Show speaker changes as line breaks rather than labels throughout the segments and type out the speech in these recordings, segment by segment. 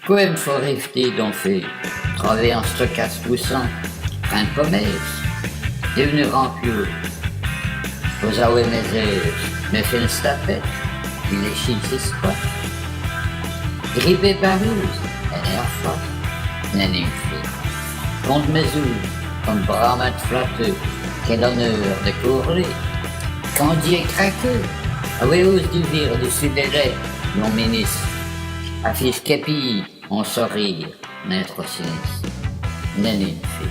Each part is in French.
Quem foresti d'on fait, trover en stockage poussant, un pommes, devenu rampieux, posare meses, me finstapet, il est chisis quoi. Grippé parus, enerfa, nenimfi. Compte mesure, comme bramat flatteux, quel honneur de courler. Candier craqueux, aveus du vire du sud-est, mon ministre. Affiche capi, on sourire, naître sinis, nenimfi.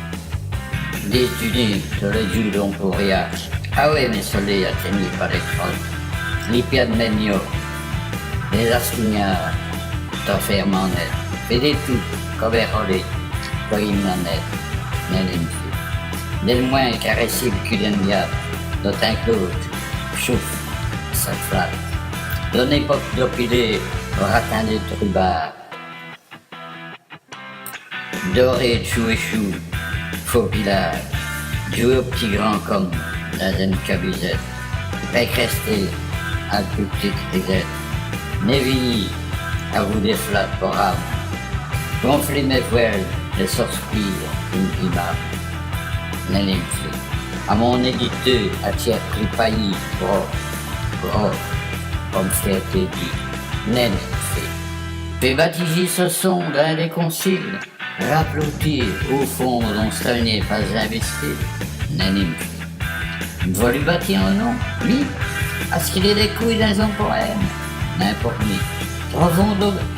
Déstudié, te le dieu long pour rien. Ah oui, mais soleil atteigné par les trolls. Lipia de Menio, les astignards, t'enferment en net. Fais des tout, coverolé, coïm la net, nenimfi. Dès le moins caresser le cul d'un diable, dont un cloche, chouffe, ça flatte. Donnez pas d'opilé, ratin de trubard. Doré de chou et chou, faux village, jouer au petit grand comme dans une cabusette, fait rester à plus petite risette, Névilly, à vous des flattes pour âme, gonfler mes voiles, les sorspires, une image, nenimfi, à mon éditeur, à tiers pripaillis, gros, comme fait dit, nenimfi. Fais baptiser ce son d'un des conciles, rappelautir au fond dont ce n'est pas investi, nenimfi. Va lui bâtir un nom, lui, à ce qu'il ait des couilles dans un poème, n'importe lui.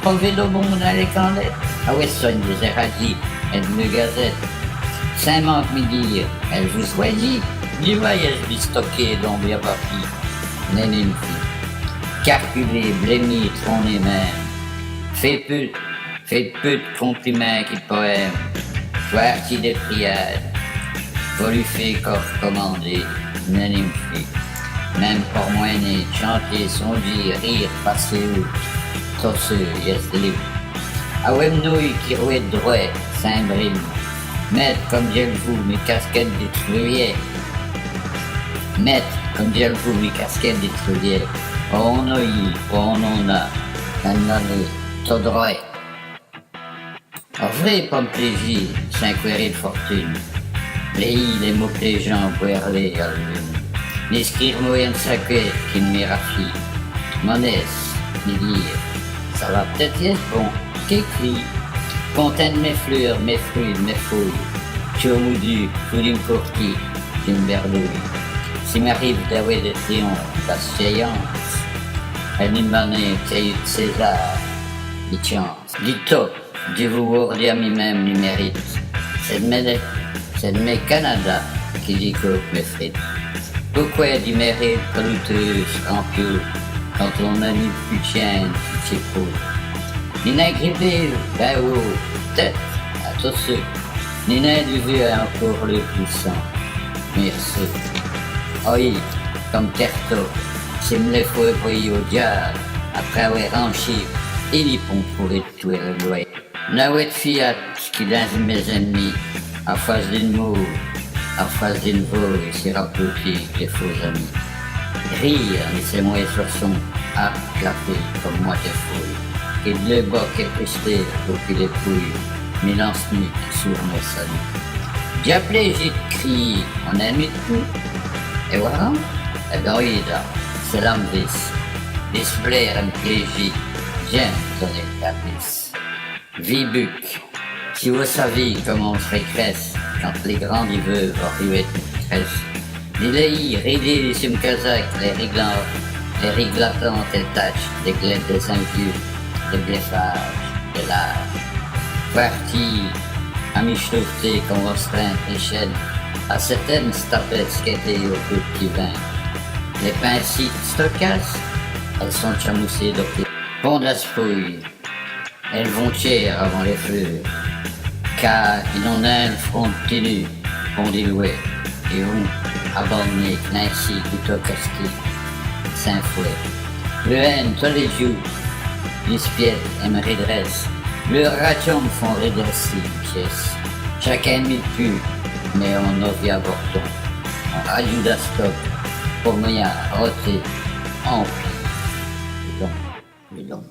Trouvez le bon dans les candelettes, à Weston des éradies et de me gazette. Saint-Manque me dire, elle vous choisit, du voyage lui stocké dont bien parti, nenimfi. Calculé, blémi, troné même, fait peu de compliments qui poème, parti des prières, va lui faire corps commandé, nenimfi. Même pour moiner, chanter, songer, rire, passer outre, tosseux, yes libre. À Wemnouille qui rouait droit, Saint-Brime, mettre comme Dieu le vous mes casquettes détruiées. Mettre comme Dieu le vous mes casquettes détruiées. On a eu, on en a, un année, tout droit. En vrai, pas me plaisir, s'inquiérer de fortune. Les mots que les gens boirlés à l'une. N'escrire moyen de sacré qui me mérafie. Monesse, me dire, ça va peut-être être bon, qu'écrit. Fontaine mes fleurs, mes fruits, mes fouilles. Chomoudu, foulim courti, une berdouille. Si m'arrive d'avoir des triomphes, la séance, elle n'y manait qu'il y a eu de César, ni chance. Dis-toi, Dieu vous ourdit à mi-même, ni mérite. C'est de mes Canada qui dit que mes frites. Pourquoi du mérite pelouteuse, rampieux, quand on a ni plus de chien, ni de peau. Ni n'a grippé, ben haut, tête, à tous ceux, ni n'a du vieux encore le puissant. Merci. Oui, comme Terto, c'est me les faut briller au diable, après avoir ranchi, il y pont pour tout et le loyer. N'a oué de fiat, qui lance mes ennemis, en face d'une mot, en face d'une voix, et s'y rappelé les faux amis. Rire, laissez-moi sur son arc clapé comme moi des fouilles, et de le boc et presté pour qu'il épouille, mes lance-nuques sur mes saluts. Diablé, j'ai crié, on a mis tout. Et voilà, et bien oui, c'est l'envis. Display un plaisir, bien donner la pisse. Vibuc, si vous saviez comment on se régresse quand les grands viveux arrivaient de tresse. Les laïs, raidés les sumkazaks, les réglatantes et tâches, des glaives des invieux, des bleffages, des lâches. Partis, à mi-chauffeté, qu'on restreint les chaînes, à certaines stapettes skatées au peu de petit vin. Les pincites stockasses, elles sont chamoussées d'opé. Pont d'Aspouille, elles vont tiers avant les fleurs, car ils en ont le front tenu, pont déloué, et on abandonné, Nancy, tout au casquet, Saint-Fouet. Le haine, tous les jours, les spiettes, elles me redressent, le ration me font redresser, pièce. Chacun m'y pue, mais on a vu avorton. On rajoute à stock, pour moyen, roté, ampli. Long.